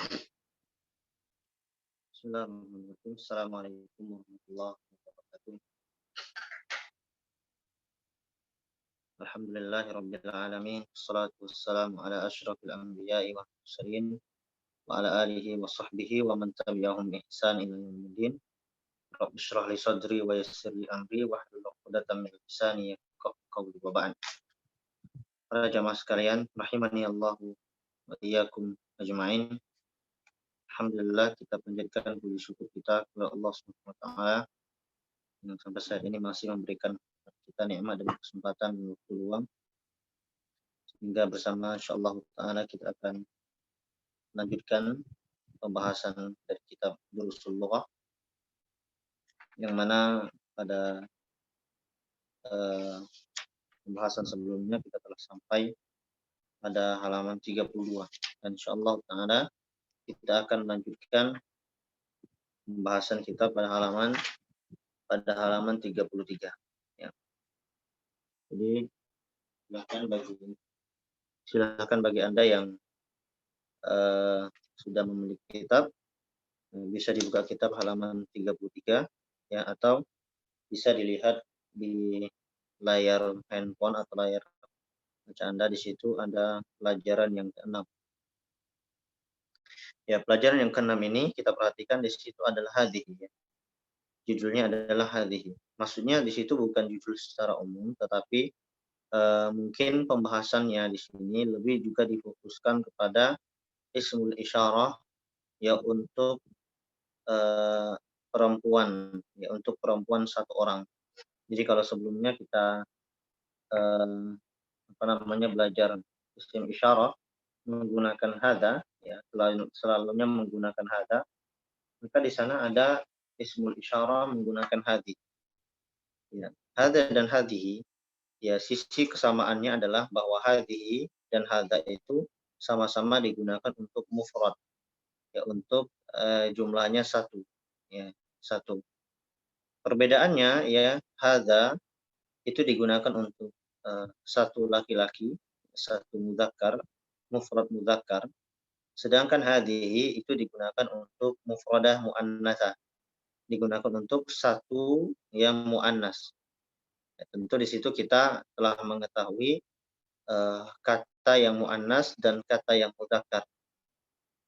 Bismillahirrahmanirrahim. Assalamualaikum warahmatullahi wabarakatuh. Alhamdulillahirabbil alamin. Wassalatu wassalamu ala asyrafil anbiya'i wal mursalin wa ala alihi wa sahbihi wa man tabi'ahum bi ihsan ila yaumiddin. Rabbi shrah li sadri wa yassir li amri wahlul 'uqdatam min lisani yafqahu qawli wa ba'd. Para jamaah sekalian, rahimani Allah wa iyyakum ajma'in. Alhamdulillah kita panjatkan puji syukur kita kepada Allah Subhanahu wa taala yang sampai saat ini masih memberikan kita nikmat dan kesempatan waktu luang, sehingga bersama insyaallah taala kita akan melanjutkan pembahasan dari kitab Durusul Lughah, yang mana pada pembahasan sebelumnya kita telah sampai pada halaman 32, dan insyaallah taala kita akan melanjutkan pembahasan kita pada halaman 33 ya. Jadi silakan bagi Anda yang sudah memiliki kitab, bisa dibuka kitab halaman 33 ya, atau bisa dilihat di layar handphone atau layar baca Anda. Di situ ada pelajaran yang ke-6. Ya, pelajaran yang ke-6 ini kita perhatikan di situ adalah hadhihi ya. Judulnya adalah hadhihi. Maksudnya di situ bukan judul secara umum, tetapi mungkin pembahasannya di sini lebih juga difokuskan kepada ismul isyarah ya, untuk perempuan ya, untuk perempuan satu orang. Jadi kalau sebelumnya kita belajar isim isyarah menggunakan hadza ya, selalunya menggunakan hadza, maka di sana ada ismul isyarah menggunakan hadhi ya. Hadza dan hadhihi ya, sisi kesamaannya adalah bahwa hadhihi dan hadza itu sama-sama digunakan untuk mufrad ya, untuk jumlahnya satu ya, satu. Perbedaannya ya, hadza itu digunakan untuk satu laki-laki, satu mudzakkar, mufrad mudzakkar, sedangkan hadhihi itu digunakan untuk mufradah muannatsa, digunakan untuk satu yang muannas. Ya, tentu di situ kita telah mengetahui kata yang muannas dan kata yang mudzakkar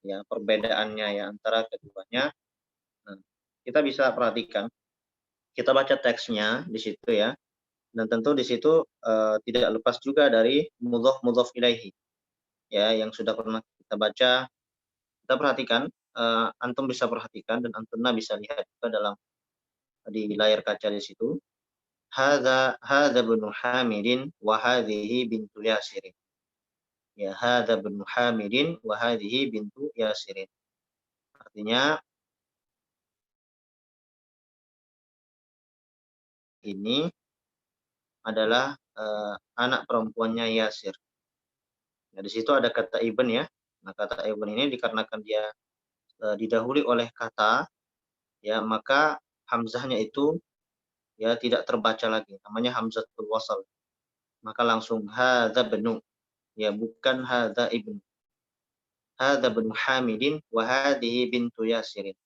ya, perbedaannya ya antara keduanya. Nah, kita bisa perhatikan, kita baca teksnya di situ ya, dan tentu di situ tidak lepas juga dari mudhof ilaihi ya, yang sudah pernah kita baca. Kita perhatikan, antum bisa perhatikan dan antunna bisa lihat juga dalam di layar kaca di situ. Hadza ibnu Hamidin wa hadhihi bintu Yasirin. Ya, hadza ibnu Hamidin wa hadhihi bintu Yasirin. Artinya ini adalah anak perempuannya Yasir. Nah, di situ ada kata ibn ya. Nah, kata ibn ini dikarenakan dia didahului oleh kata ya, maka hamzahnya itu ya tidak terbaca lagi, namanya hamzatul wasal. Maka langsung hadza benu ya, bukan hadza ibn. Hadza benu Hamidin wa hadhihi bintu Yasirin.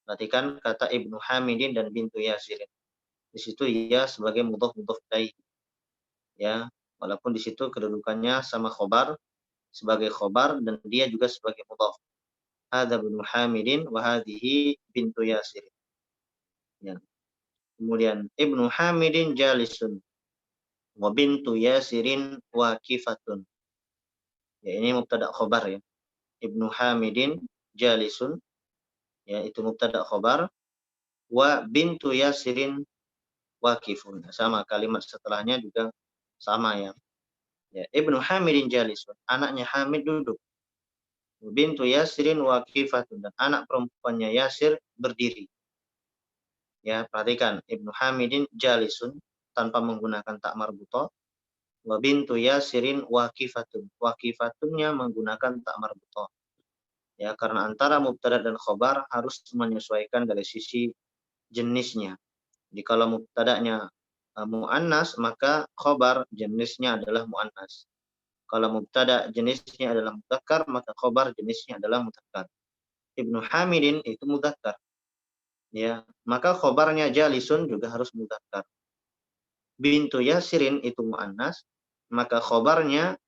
Perhatikan kata ibnu Hamidin dan bintu Yasirin. Di situ ya sebagai mudhof ilaih ya, walaupun di situ kedudukannya sama khobar, sebagai khobar, dan dia juga sebagai mudhof. Hadza ibnu Hamidin wa hadhihi bintu Yasirin ya. Kemudian ibnu Hamidin jalisun wa bintu Yasirin waqifatun. Ya, ini mubtada khobar ya. Ibnu Hamidin jalisun ya, itu mubtada khobar, wa bintu Yasirin waqifun. Sama, kalimat setelahnya juga sama ya. Ya, Ibnu Hamidin jalisun, anaknya Hamid duduk. Bintu Yasirin waqifatun, dan anak perempuannya Yasir berdiri. Ya, perhatikan, Ibnu Hamidin jalisun tanpa menggunakan tak marbuthah, wa bintu Yasirin waqifatun. Waqifatunnya menggunakan tak marbuthah. Ya, karena antara mubtada dan khobar harus menyesuaikan dari sisi jenisnya. Jadi kalau mubtadanya muannas, maka khobar jenisnya adalah muannas. Kalau mubtada jenisnya adalah mudzakkar, maka khobar jenisnya adalah mudzakkar. Ibnu Hamidin itu mudzakkar, ya. Maka khobarnya jalisun juga harus mudzakkar. Bintu Yasirin itu muannas, maka khobarnya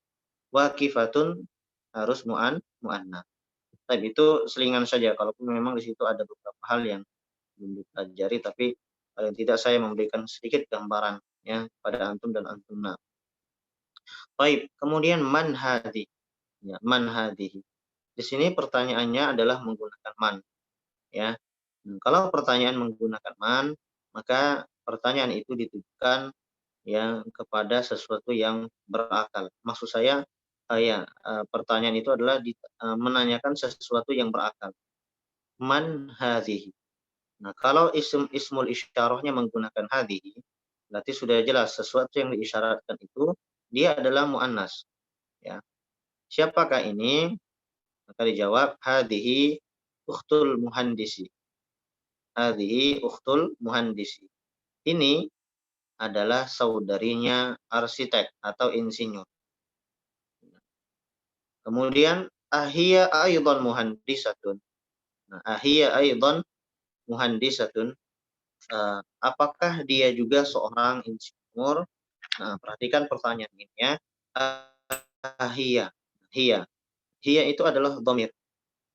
waqifatun harus muannas. Tapi itu selingan saja, kalaupun memang di situ ada beberapa hal yang belum dipelajari, tapi paling tidak saya memberikan sedikit gambaran ya pada antum dan antumna. Baik, kemudian man hadhi. Ya, man hadhihi. Di sini pertanyaannya adalah menggunakan man, ya. Kalau pertanyaan menggunakan man, maka pertanyaan itu ditujukan ya kepada sesuatu yang berakal. Maksud saya pertanyaan itu adalah menanyakan sesuatu yang berakal. Man hadhihi. Nah, kalau ismul isyarahnya menggunakan hadhihi, berarti sudah jelas sesuatu yang diisyaratkan itu dia adalah muannas, ya. Siapakah ini? Maka dijawab hadhihi ukhtul muhandisi. Hadhihi ukhtul muhandisi. Ini adalah saudarinya arsitek atau insinyur. Kemudian ahia aidan muhandisatun. Nah, ahia aidan muhandisatun. Apakah dia juga seorang insinyur? Nah, perhatikan pertanyaan ini ya. Ahia. Hia. Hia itu adalah dhamir.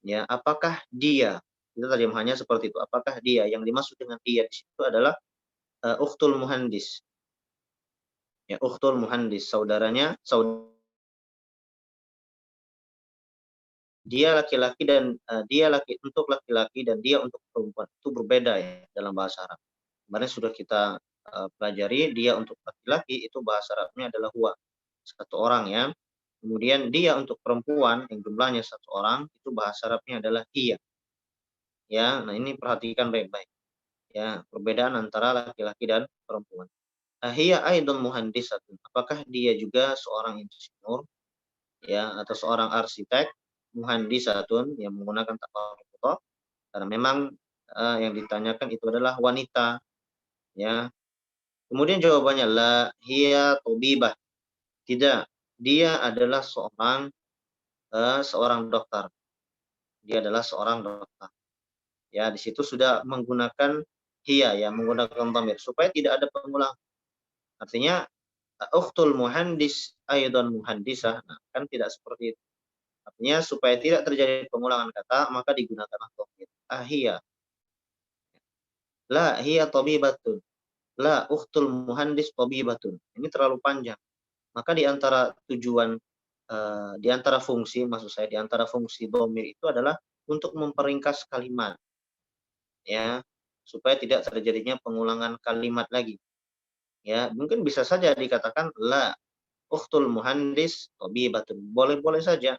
Ya, apakah dia? Itu terjemahannya seperti itu. Apakah dia? Yang dimaksud dengan dia di situ adalah ukhtul muhandis. Ya, ukhtul muhandis, saudaranya, dia laki-laki dan dia untuk laki-laki dan dia untuk perempuan itu berbeda ya dalam bahasa Arab. Kemarin sudah kita pelajari dia untuk laki-laki itu bahasa Arabnya adalah huwa, satu orang ya. Kemudian dia untuk perempuan yang jumlahnya satu orang itu bahasa Arabnya adalah hiya. Ya, nah ini perhatikan baik-baik. Ya, perbedaan antara laki-laki dan perempuan. Hiya aidun muhandisatun. Apakah dia juga seorang insinyur ya atau seorang arsitek? Muhandisatun yang menggunakan ta'aruf karena memang yang ditanyakan itu adalah wanita ya. Kemudian jawabannya la hiya tabibah. Tidak, dia adalah seorang dokter. Dia adalah seorang dokter. Ya, di situ sudah menggunakan hiya ya, menggunakan dhamir supaya tidak ada pengulang. Artinya ukhtul muhandis aidan muhandisah. Nah, kan tidak seperti itu. Artinya supaya tidak terjadi pengulangan kata, maka digunakanlah dhamir. Ahia. La hiya tabibatun. La ukhtul muhandis tabibatun. Ini terlalu panjang. Maka di antara tujuan di antara fungsi maksud saya di antara fungsi dhamir itu adalah untuk memperingkas kalimat ya supaya tidak terjadinya pengulangan kalimat lagi. Ya, mungkin bisa saja dikatakan la ukhtul muhandis tabibatun. Boleh-boleh saja.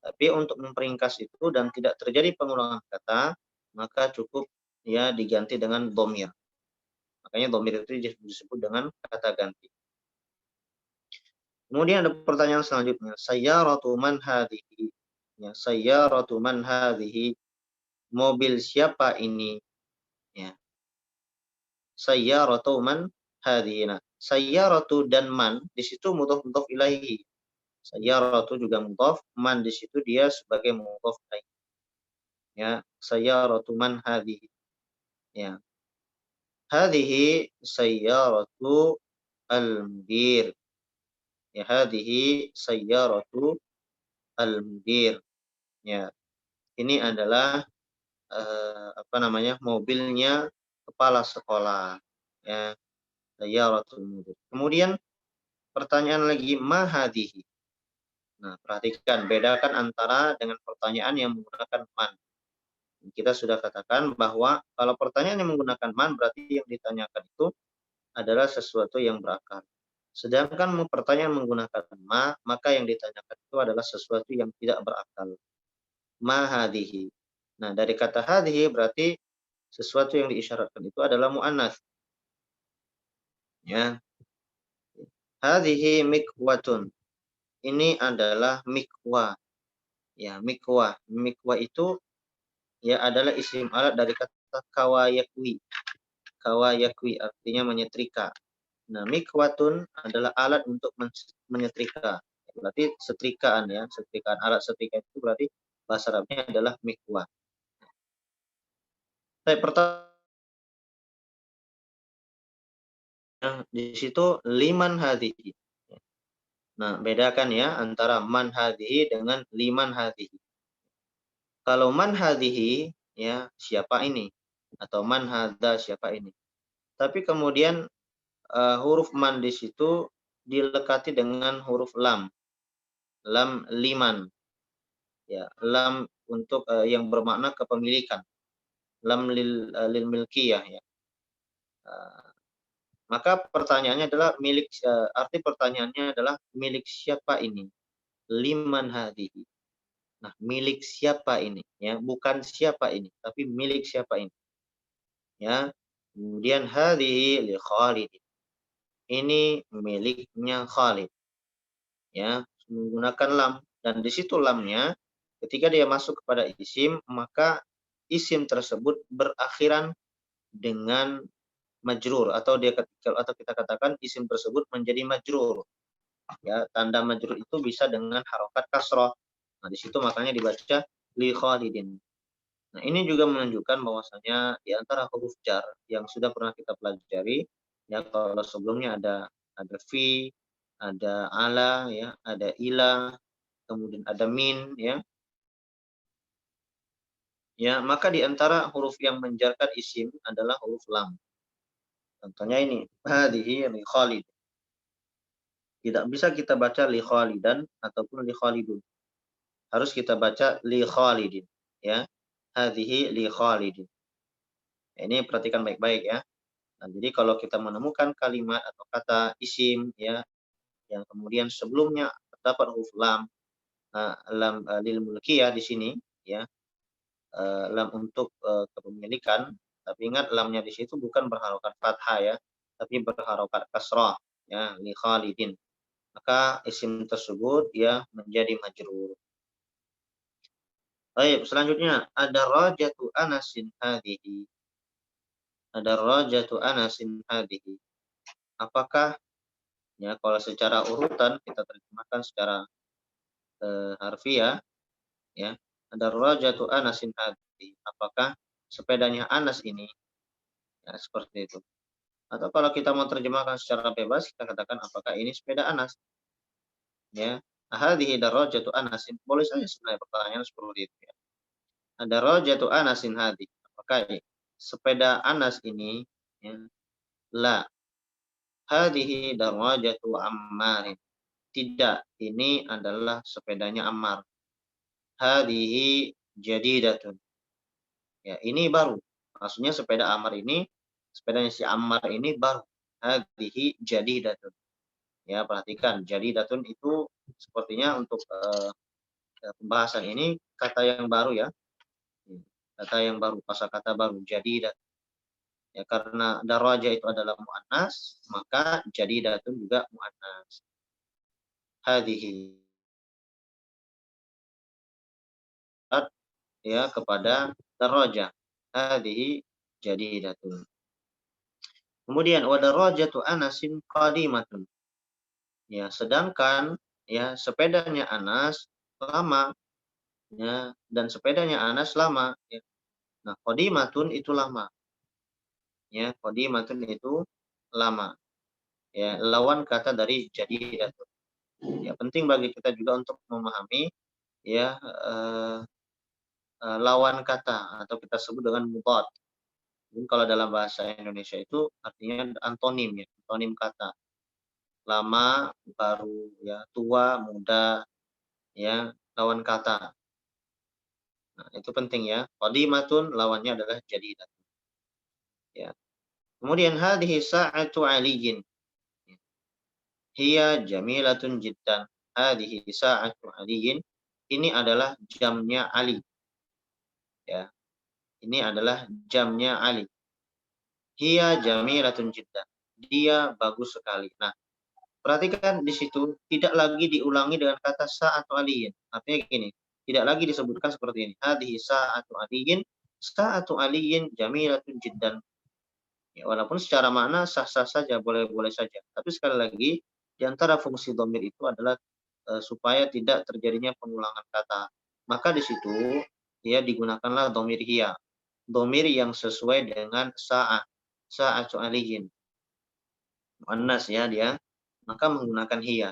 Tapi untuk memperingkas itu dan tidak terjadi pengulangan kata, maka cukup ya diganti dengan dhamir. Makanya dhamir itu disebut dengan kata ganti. Kemudian ada pertanyaan selanjutnya, sayyaratu man hadhihi? Ya, sayyaratu man hadhihi? Mobil siapa ini? Ya. Sayyaratu man hadhihi? Nah, sayyaratu dan man di situ mudhaf ilaihi. Sayyaratu juga mudhaf, man di situ dia sebagai mudhaf ilaihi. Ya, sayyaratu man hadhihi? Ya. Hadhihi sayyaratu al-mudir. Ya, hadhihi sayyaratu al-mudir. Ya, ini adalah mobilnya kepala sekolah. Ya, sayyaratul mudir. Kemudian pertanyaan lagi ma hadhihi. Nah, perhatikan bedakan antara dengan pertanyaan yang menggunakan man. Kita sudah katakan bahwa kalau pertanyaan yang menggunakan man berarti yang ditanyakan itu adalah sesuatu yang berakal. Sedangkan pertanyaan menggunakan ma, maka yang ditanyakan itu adalah sesuatu yang tidak berakal. Ma hadhihi. Nah, dari kata hadhihi berarti sesuatu yang diisyaratkan itu adalah mu'annas. Ya. Hadhihi mikwatun. Ini adalah mikwa. Ya, mikwa. Mikwa itu ya adalah isim alat dari kata kawayakwi. Kawayakwi artinya menyetrika. Nah, mikwatun adalah alat untuk menyetrika. Berarti setrikaan ya, setrikaan alat setrika itu berarti bahasa Arabnya adalah mikwa. Baik, pertanyaan di situ liman hadhihi. Nah, bedakan ya antara man hadhihi dengan liman hadhihi. Kalau man hadhihi, ya siapa ini? Atau man hadza, siapa ini? Tapi kemudian huruf man di situ dilekati dengan huruf lam, lam liman, ya lam untuk yang bermakna kepemilikan, lam lil milkiyah ya. Eh, maka pertanyaannya adalah arti pertanyaannya adalah milik siapa ini? Liman hadhihi. Nah, milik siapa ini? Ya, bukan siapa ini, tapi milik siapa ini? Ya. Kemudian hadhihi li Khalid. Ini miliknya Khalid. Ya, menggunakan lam, dan di situ lamnya ketika dia masuk kepada isim, maka isim tersebut berakhiran dengan majrur, atau kita katakan isim tersebut menjadi majrur. Ya, tanda majrur itu bisa dengan harokat kasroh. Nah, di situ makanya dibaca li Khalidin. Nah, ini juga menunjukkan bahwasanya di antara huruf jar yang sudah pernah kita pelajari, ya kalau sebelumnya ada fi, ada ala, ya, ada ila, kemudian ada min, ya. Ya, maka di antara huruf yang menjarkan isim adalah huruf lam. Contohnya ini, hadhihi li Khalid. Tidak bisa kita baca li Khalidan ataupun li Khalidun. Harus kita baca li Khalidin, ya. Hadhihi li Khalidin. Ini perhatikan baik-baik ya. Nah, jadi kalau kita menemukan kalimat atau kata isim ya yang kemudian sebelumnya terdapat huruf lam, lam lil mulkiyah di sini ya, lam untuk kepemilikan, tapi ingat lamnya di situ bukan berharokat fathah ya, tapi berharokat kasrah ya, li Khalidin. Maka isim tersebut ya menjadi majrur. Baik, selanjutnya ada rajatu Anasin hadhihi. Ada rajatu Anasin hadhihi. Apakah ya kalau secara urutan kita terjemahkan secara harfiah ya, ada rajatu Anasin hadhihi. Apakah sepedanya Anas ini, ya seperti itu. Atau kalau kita mau terjemahkan secara bebas, kita katakan apakah ini sepeda Anas, ya. Hadhihi darajatu Anasin. Boleh saja sebenarnya pertanyaan seperti itu ya. Ada rajatu Anasin hadhihi. Apakah sepeda Anas ini, ya, la. Hadhihi darajatu Ammarin. Tidak, ini adalah sepedanya Ammar. Hadhihi jadidatun. Ya, ini baru. Maksudnya sepeda Ammar ini, sepedanya si Ammar ini baru. Hadhihi jadidatun. Ya, perhatikan, jadidatun itu sepertinya untuk pembahasan ini kata yang baru ya. Kata yang baru, kosakata baru, jadidatun. Ya, karena daraja itu adalah muannas, maka jadidatun juga muannas. Hadhihi ya kepada daraja. Hadhihi jadidatun. Kemudian wa darajatu Anasin qadimatun. Ya, sedangkan ya sepedanya Anas lama ya, dan sepedanya Anas lama ya. Nah, qadimatun itu lama. Ya, qadimatun itu lama. Ya, lawan kata dari jadidatun. Ya, penting bagi kita juga untuk memahami ya lawan kata atau kita sebut dengan mudhad. Jadi kalau dalam bahasa Indonesia itu artinya antonim ya, antonim kata. Lama, baru ya, tua, muda ya, lawan kata. Nah, itu penting ya. Qadimatun lawannya adalah jadidatun. Ya. Kemudian hadhihi sa'atu aliyin. Hiya jamilatun jiddan. Hadhihi sa'atu aliyin. Ini adalah jamnya Ali. Ya. Ini adalah jamnya Ali. Hiya jamilatun jiddan. Dia bagus sekali. Nah, perhatikan di situ tidak lagi diulangi dengan kata sa'atu aliyin. Artinya gini, tidak lagi disebutkan seperti ini. Hadhihi sa'atu aliyin. Sa'atu aliyin jamilatun jiddan. Ya, walaupun secara makna sah-sah saja, boleh-boleh saja. Tapi sekali lagi, di antara fungsi dhamir itu adalah supaya tidak terjadinya pengulangan kata. Maka di situ ya digunakanlah dhamir hiya. dhamir yang sesuai dengan sa'atu aliyin. Muannas ya dia, maka menggunakan hiya.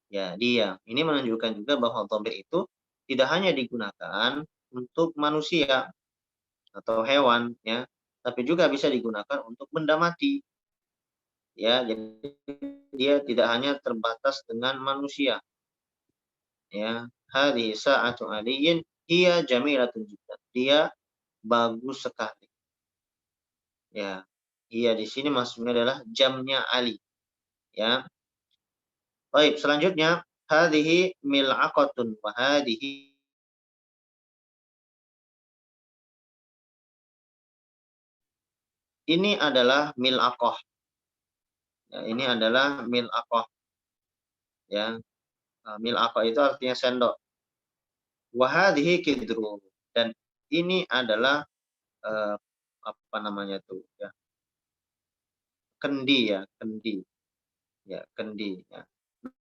Ya, dia. Ini menunjukkan juga bahwa dhamir itu tidak hanya digunakan untuk manusia atau hewan ya, tapi juga bisa digunakan untuk benda mati. Ya, jadi dia tidak hanya terbatas dengan manusia. Ya, hadhihi sa'atu aliyin hiya jamilatun jiddan. Dia bagus sekali. Ya. Iya di sini maksudnya adalah jamnya Ali. Ya. Baik, selanjutnya hadhihi mil'aqatun wa hadhihi, ini adalah mil'aqah. Ya, ini adalah mil'aqah. Ya. Mil'aqah itu artinya sendok. Wa hadhihi kidru, dan ini adalah apa namanya tuh ya? Kendi ya, kendi. Ya, kendi ya.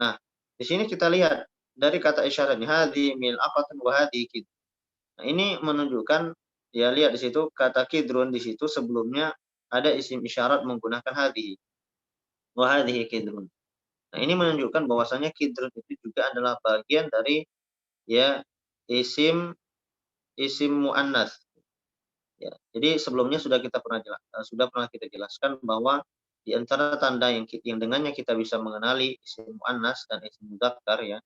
Nah, di sini kita lihat dari kata isyarat ini hadhi mil'aqatun wa hadhi kidru. Nah, ini menunjukkan ya, lihat di situ kata kidrun, di situ sebelumnya ada isim isyarat menggunakan hadhi wa hadhihi kidrun. Nah, ini menunjukkan bahwasanya kidrun itu juga adalah bagian dari ya isim isim muannas. Ya, jadi sebelumnya sudah pernah kita jelaskan bahwa di antara tanda yang dengannya kita bisa mengenali isim muannas dan isim mudzakkar ya,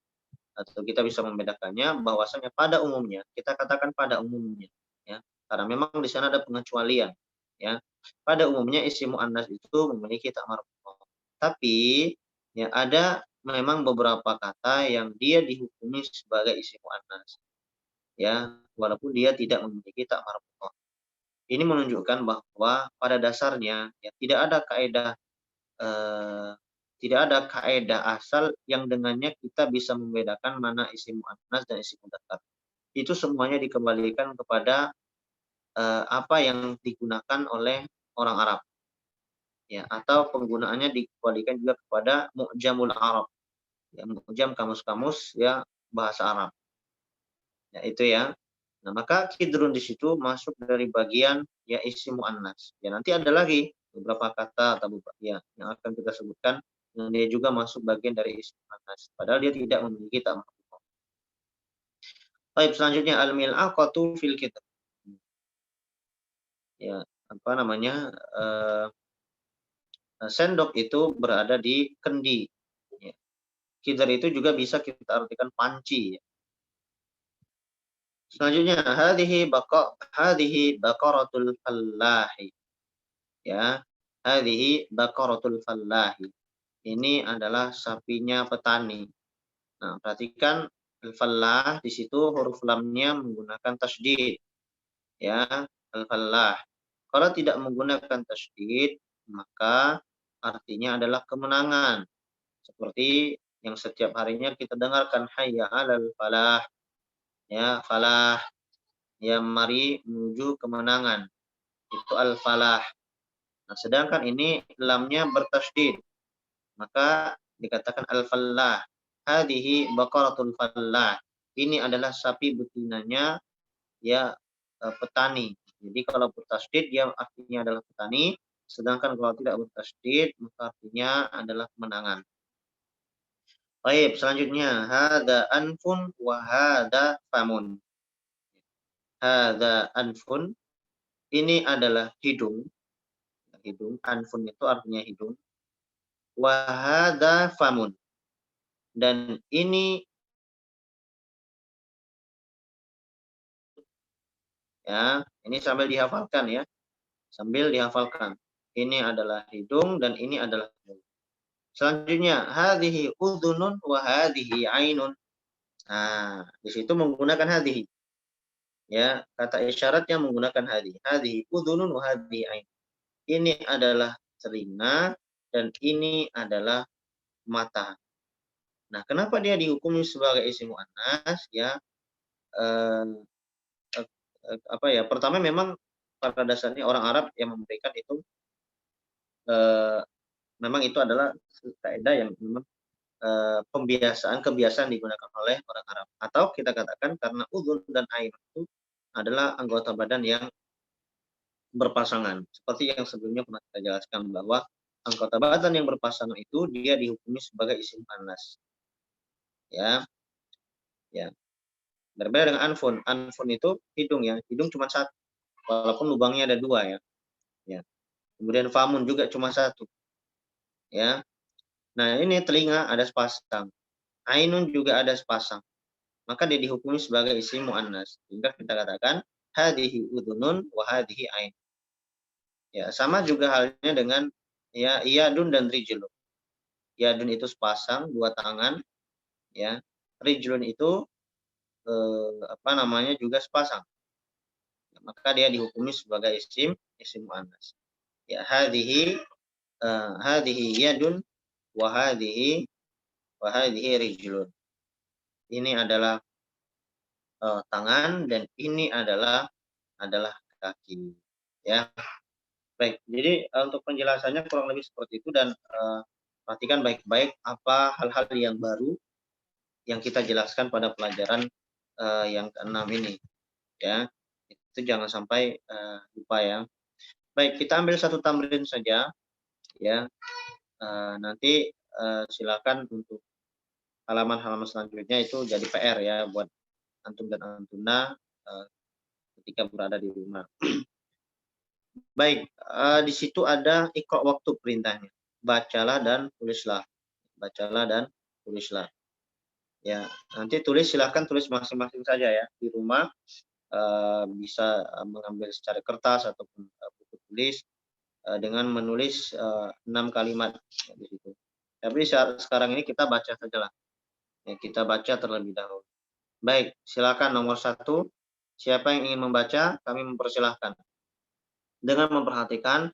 atau kita bisa membedakannya bahwasanya pada umumnya, kita katakan pada umumnya ya, karena memang di sana ada pengecualian ya. Pada umumnya isim muannas itu memiliki tak marfu'. Tapi ya ada memang beberapa kata yang dia dihukumi sebagai isim muannas ya, walaupun dia tidak memiliki tak marfu'. Ini menunjukkan bahwa pada dasarnya ya eh, tidak ada kaidah asal yang dengannya kita bisa membedakan mana isim muannas dan isim mudzakkar. Itu semuanya dikembalikan kepada apa yang digunakan oleh orang Arab ya, atau penggunaannya dikembalikan juga kepada mu'jamul Arab. Ya, mu'jam kamus-kamus ya bahasa Arab. Ya itu ya. Nah, maka kidrun di situ masuk dari bagian ya isim muannas. Ya nanti ada lagi beberapa kata atau beberapa ya yang akan kita sebutkan yang dia juga masuk bagian dari isim muannas. Padahal dia tidak memiliki tak marfu'. Baik, selanjutnya al-mil'aqatu fil kitab. Ya, apa namanya? Sendok itu berada di kendi. Ya. Kidar itu juga bisa kita artikan panci. Ya. Selanjutnya hadhihi baqaratul fallahi. Ya. Hadhihi baqaratul fallahi. Ini adalah sapinya petani. Nah, perhatikan al-fallah di situ huruf lamnya menggunakan tasydid. Ya, al-fallah. Kalau tidak menggunakan tasydid, maka artinya adalah kemenangan. Seperti yang setiap harinya kita dengarkan hayya 'alal falah. Ya, falah. Ya, mari menuju kemenangan. Itu al-falah. Nah, sedangkan ini lamnya bertasydid, maka dikatakan al-fallah. Hadhihi baqaratul fallah. Ini adalah sapi betinanya ya petani. Jadi kalau bertasydid dia artinya adalah petani, sedangkan kalau tidak bertasydid maka artinya adalah kemenangan. Baik, selanjutnya hada anfun wa hada famun. Hada anfun, ini adalah hidung. Hidung, anfun itu artinya hidung. Wa hada famun. Dan ini ya, ini sambil dihafalkan ya. Sambil dihafalkan. Ini adalah hidung dan ini adalah mulut. Selanjutnya, hadhihi udhunun wa hadhihi ainun. Nah, di situ menggunakan hadhihi. Ya, kata isyaratnya menggunakan hadhihi. Hadhihi udhunun wa hadhihi ain. Ini adalah telinga dan ini adalah mata. Nah, kenapa dia dihukumi sebagai isim muannas ya? Eh, apa ya? Pertama memang pada dasarnya orang Arab yang memberikan itu eh, memang itu adalah kaidah yang memang kebiasaan digunakan oleh orang Arab. Atau kita katakan karena udhun dan ain itu adalah anggota badan yang berpasangan. Seperti yang sebelumnya pernah kita jelaskan bahwa angkotabatan yang berpasangan itu dia dihukumi sebagai isim muannas. Ya, ya. Berbeda dengan anfun. Anfun itu hidung ya. Hidung cuma satu, walaupun lubangnya ada dua ya. Ya. Kemudian famun juga cuma satu. Ya. Nah, ini telinga ada sepasang. Ainun juga ada sepasang. Maka dia dihukumi sebagai isim muannas. Sehingga kita katakan hadhihi udhunun wa hadhihi ain. Ya, sama juga halnya dengan ya iyadun dan rijlun. Iyadun itu sepasang, dua tangan, ya. Rijlun itu juga sepasang. Ya, maka dia dihukumi sebagai isim muannas. Ya, hadhihi yadun wa hadhihi rijlun. Ini adalah tangan dan ini adalah kaki. Ya. Baik, jadi untuk penjelasannya kurang lebih seperti itu dan perhatikan baik-baik apa hal-hal yang baru yang kita jelaskan pada pelajaran yang ke-6 ini. Ya, itu jangan sampai lupa ya. Baik, kita ambil satu tamrin saja. Ya, nanti silakan untuk halaman-halaman selanjutnya itu jadi PR ya buat antum dan antuna ketika berada di rumah. Baik, di situ ada iqra waktu perintahnya. Bacalah dan tulislah. Bacalah dan tulislah. Ya, nanti silahkan tulis masing-masing saja ya di rumah. Bisa mengambil secara kertas ataupun buku tulis dengan menulis 6 kalimat ya, di situ. Tapi sekarang ini kita baca saja lah. Ya, kita baca terlebih dahulu. Baik, silakan nomor 1. Siapa yang ingin membaca, kami mempersilahkan. Dengan memperhatikan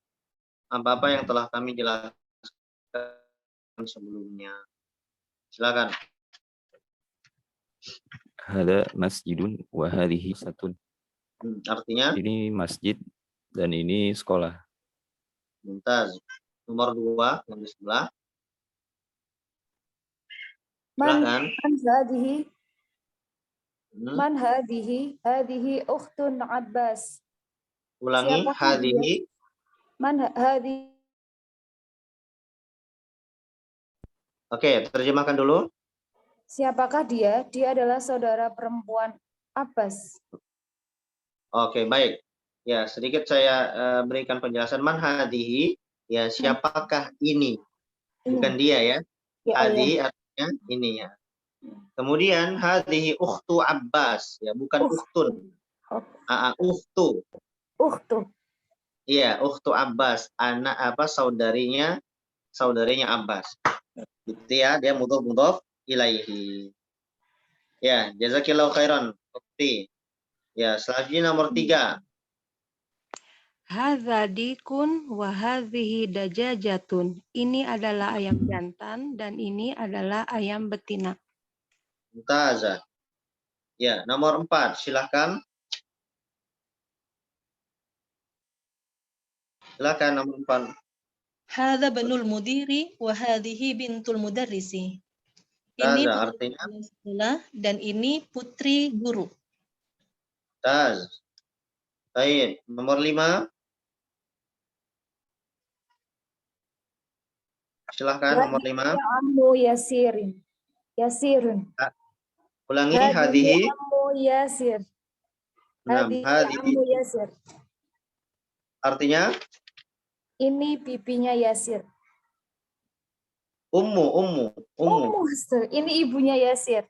apa-apa yang telah kami jelaskan sebelumnya. Silakan. Hada masjidun wa hadhihi satun. Artinya? Ini masjid dan ini sekolah. Mumtaz. Nomor 2 yang di sebelah. Silakan. Man hadhihi? Hadhihi ukhtun Abbas. Ulangi, hadhihi. Man hadhihi? Oke, terjemahkan dulu. Siapakah dia? Dia adalah saudara perempuan Abbas. Oke, baik. Ya, sedikit saya berikan penjelasan. Man hadhihi, ya siapakah ini? Bukan dia ya. Hadhihi artinya ini ya. Kemudian hadhihi ukhtu Abbas, ya bukan ukhtun. Ukhtu. Ukhtu. Iya, ukhtu Abbas, anak saudarinya Abbas. Gitu ya, dia mudhof ilaihi. Ya, jazakillahu khairan. Ukti. Ya, selanjutnya nomor 3. Hadza dikun wa hadhihi dajajatun. Ini adalah ayam jantan dan ini adalah ayam betina. Mumtazah. Ya, nomor 4, silahkan. Silakan nomor 4. Hadza banul mudiri wa hadhihi bintul mudarrisi. Ini putri sekolah dan ini putri guru. Taz. Baik, nomor 5. Silahkan nomor 5. Ammu Yasirin. Yasirun. Ulangi, hadhihi. Ammu Yasir. Hadhihi. Ammu Yasir. Artinya? Ini pipinya Yasir. Ummu. Ini ibunya Yasir.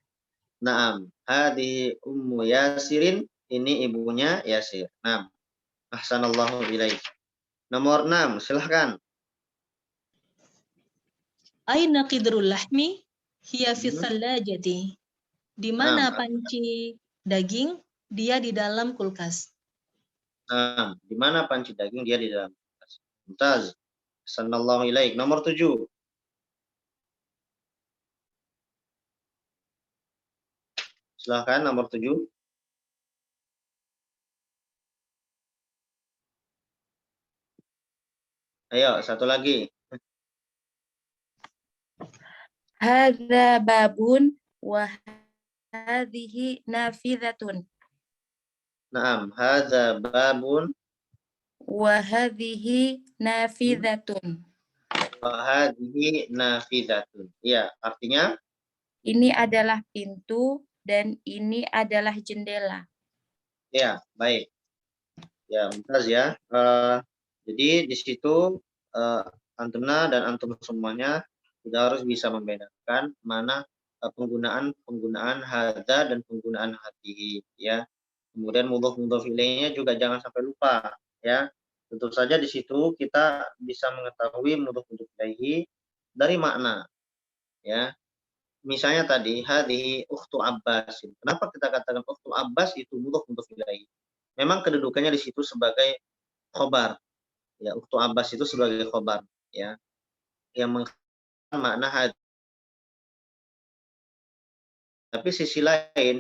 Naam. Hadhihi ummu Yasirin. Ini ibunya Yasir. Naam. Ahsanallahu ilaih. Nomor 6, silahkan. Aina qidrul lahmi hiya fi thallajati. Di mana panci daging? Dia di dalam kulkas. Nah, di mana panci daging? Dia di dalam kulkas. Mumtaz. Ahsanallahu ilaih. Nomor 7. Silahkan nomor 7. Ayo, satu lagi. Hadza babun wa hadhihi nafizatun. Naam, hadza babun wa hadhihi nafidatun. Wahadihi nafidatun. Ya, artinya Ini adalah pintu dan ini adalah jendela. ya, baik. Ya, mumtaz ya. Jadi di situ antuna dan antum semuanya sudah harus bisa membedakan mana penggunaan hadza dan penggunaan hadihi ya. Kemudian mudhof ilaihnya juga jangan sampai lupa ya. Tentu saja di situ kita bisa mengetahui mudhof ilaihi dari makna ya. Misalnya tadi hadhihi ukhtu Abbas. Kenapa kita katakan ukhtu Abbas itu mudhof ilaihi? Memang kedudukannya di situ sebagai khobar. Ya, ukhtu Abbas itu sebagai khobar ya. Yang mengatakan makna hadhihi. Tapi sisi lain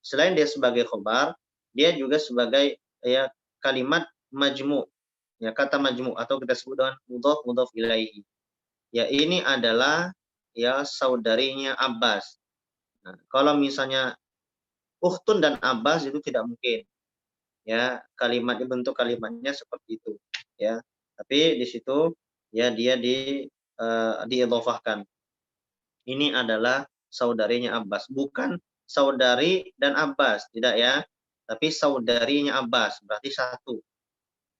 selain dia sebagai khobar, dia juga sebagai ya kalimat majmu, ya kata majmu atau kita sebut dengan mudhof ilaihi. Ya ini adalah ya saudarinya Abbas. Nah, kalau misalnya ukhtun dan Abbas itu tidak mungkin. Ya, bentuk kalimatnya seperti itu, ya. Tapi di situ ya dia diidhofahkan. Ini adalah saudarinya Abbas, bukan saudari dan Abbas, tidak ya. Tapi saudarinya Abbas, berarti satu.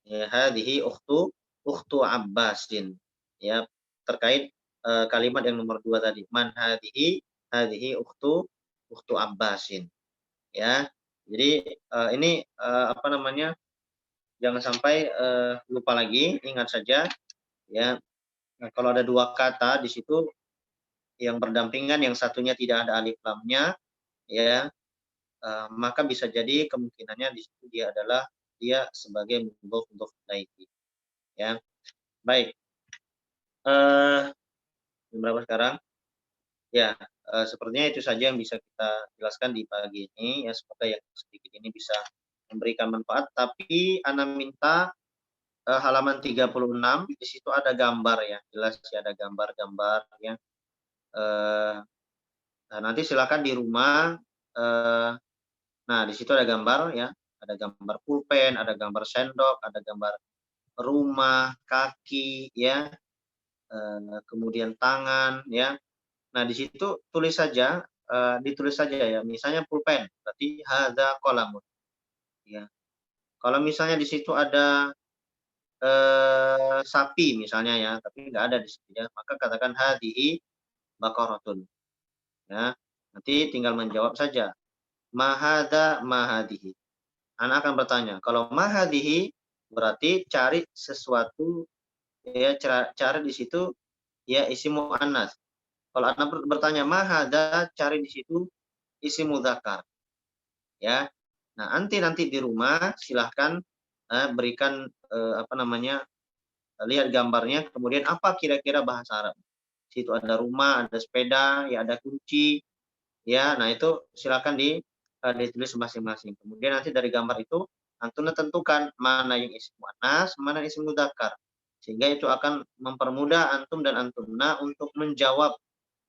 Ya, hadhihi ukhtu Abbasin. Ya, terkait kalimat yang nomor 2 tadi. Man hadhihi ukhtu Abbasin. Ya. Jadi ini apa namanya? Jangan sampai lupa lagi, ingat saja ya. Nah, kalau ada dua kata di situ yang berdampingan, yang satunya tidak ada alif lamnya, ya, maka bisa jadi kemungkinannya di situ dia sebagai mudhof ilaihi. Ya, baik. Berapa sekarang? Ya, sepertinya itu saja yang bisa kita jelaskan di pagi ini. Ya, semoga yang sedikit ini bisa memberikan manfaat. Tapi Ana minta halaman 36 di situ ada gambar ya, jelas ya ada gambar-gambar ya. Nah, nanti silakan di rumah. Nah, di situ ada gambar ya, ada gambar pulpen, ada gambar sendok, ada gambar rumah, kaki ya, kemudian tangan ya. Nah, di situ ditulis saja ya, misalnya pulpen, berarti hadza qalamun. Ya. Kalau misalnya di situ ada sapi misalnya ya, tapi nggak ada di situ ya, maka katakan hadhihi baqaratun. Ya, nanti tinggal menjawab saja. Ma hadza ma hadhihi. Anak akan bertanya, kalau ma hadhihi berarti cari sesuatu ya, cari di situ ya isim muannas. Kalau anak bertanya ma hadza, cari di situ isim mudzakar. Ya. Nah, nanti di rumah silahkan berikan apa namanya, lihat gambarnya, kemudian apa kira-kira bahasa Arab. Di situ ada rumah, ada sepeda, ya ada kunci, ya. Nah itu silakan ditulis masing-masing. Kemudian nanti dari gambar itu antum tentukan mana yang isim muannas, mana isim mudzakkar. Sehingga itu akan mempermudah antum dan antumna untuk menjawab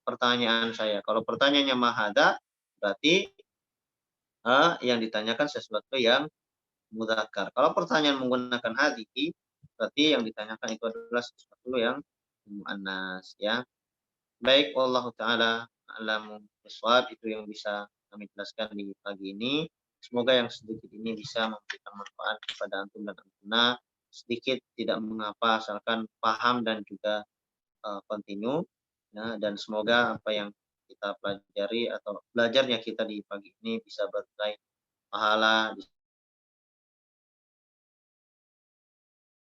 pertanyaan saya. Kalau pertanyaannya mahada, berarti yang ditanyakan sesuatu yang mudzakkar. Kalau pertanyaan menggunakan hadhihi, berarti yang ditanyakan itu adalah sesuatu yang muannas ya. Baik, wallahu taala a'lamu bishawab, itu yang bisa kami jelaskan di pagi ini. Semoga yang sedikit ini bisa memberikan manfaat kepada antum dan antumna. Sedikit tidak mengapa asalkan paham dan juga continue ya, dan semoga apa yang kita pelajari atau belajarnya kita di pagi ini bisa bernilai pahala,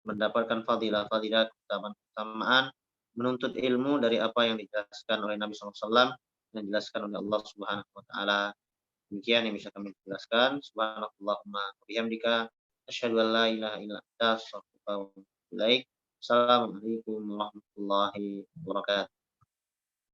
mendapatkan fadilah-fadilah, keutamaan, menuntut ilmu dari apa yang dijelaskan oleh Nabi SAW dan dijelaskan oleh Allah Subhanahu Wa Taala. Demikian yang bisa kami jelaskan. Subhanallahumma wa bihamdika, asyhadu an la ilaha illa anta, astaghfiruka wa atubu ilaik. Assalamualaikum warahmatullahi wabarakatuh.